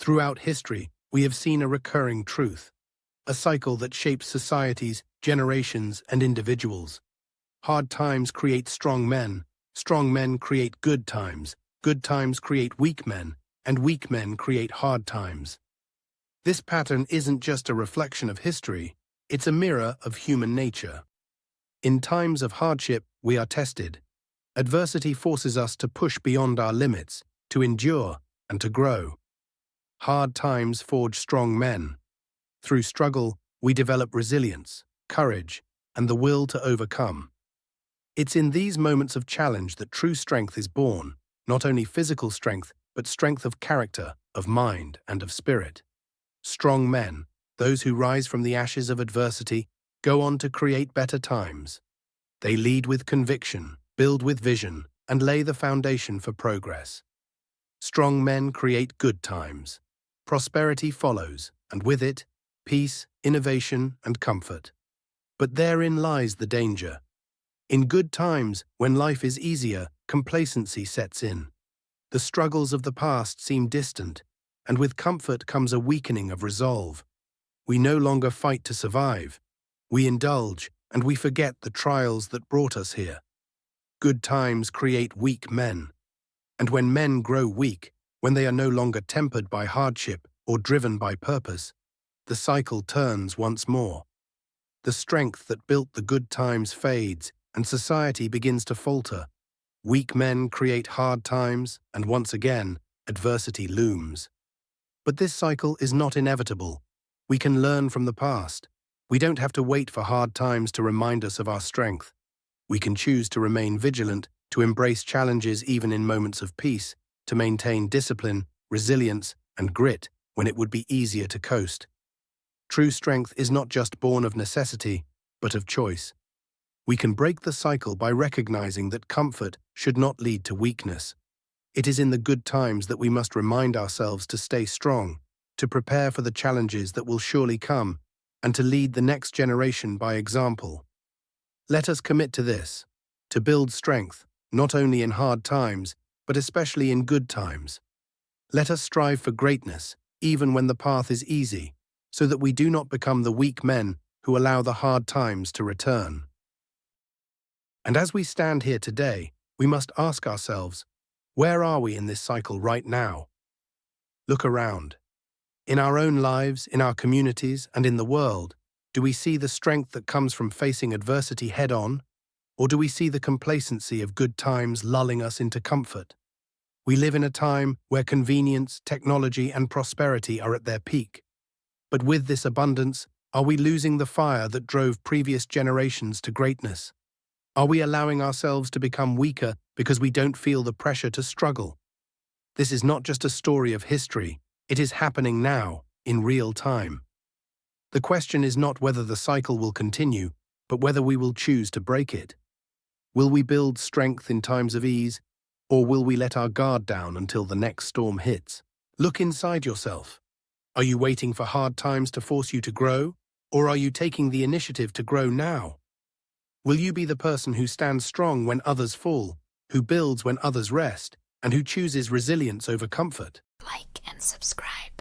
Throughout history, we have seen a recurring truth, a cycle that shapes societies, generations, and individuals. Hard times create strong men create good times create weak men, and weak men create hard times. This pattern isn't just a reflection of history, it's a mirror of human nature. In times of hardship, we are tested. Adversity forces us to push beyond our limits, to endure, and to grow. Hard times forge strong men. Through struggle, we develop resilience, courage, and the will to overcome. It's in these moments of challenge that true strength is born, not only physical strength, but strength of character, of mind, and of spirit. Strong men, those who rise from the ashes of adversity, go on to create better times. They lead with conviction, build with vision, and lay the foundation for progress. Strong men create good times. Prosperity follows, and with it, peace, innovation, and comfort. But therein lies the danger. In good times, when life is easier, complacency sets in. The struggles of the past seem distant, and with comfort comes a weakening of resolve. We no longer fight to survive. We indulge, and we forget the trials that brought us here. Good times create weak men. And when men grow weak, when they are no longer tempered by hardship or driven by purpose, the cycle turns once more. The strength that built the good times fades, and society begins to falter. Weak men create hard times, and once again, adversity looms. But this cycle is not inevitable. We can learn from the past. We don't have to wait for hard times to remind us of our strength. We can choose to remain vigilant, to embrace challenges even in moments of peace, to maintain discipline, resilience, and grit when it would be easier to coast. True strength is not just born of necessity, but of choice. We can break the cycle by recognizing that comfort should not lead to weakness. It is in the good times that we must remind ourselves to stay strong, to prepare for the challenges that will surely come, and to lead the next generation by example. Let us commit to this, to build strength, not only in hard times, but especially in good times. Let us strive for greatness, even when the path is easy, so that we do not become the weak men who allow the hard times to return. And as we stand here today, we must ask ourselves, where are we in this cycle right now? Look around. In our own lives, in our communities, and in the world, do we see the strength that comes from facing adversity head-on, or do we see the complacency of good times lulling us into comfort? We live in a time where convenience, technology, and prosperity are at their peak. But with this abundance, are we losing the fire that drove previous generations to greatness? Are we allowing ourselves to become weaker because we don't feel the pressure to struggle? This is not just a story of history, it is happening now, in real time. The question is not whether the cycle will continue, but whether we will choose to break it. Will we build strength in times of ease, or will we let our guard down until the next storm hits? Look inside yourself. Are you waiting for hard times to force you to grow, or are you taking the initiative to grow now? Will you be the person who stands strong when others fall, who builds when others rest, and who chooses resilience over comfort? Like and subscribe.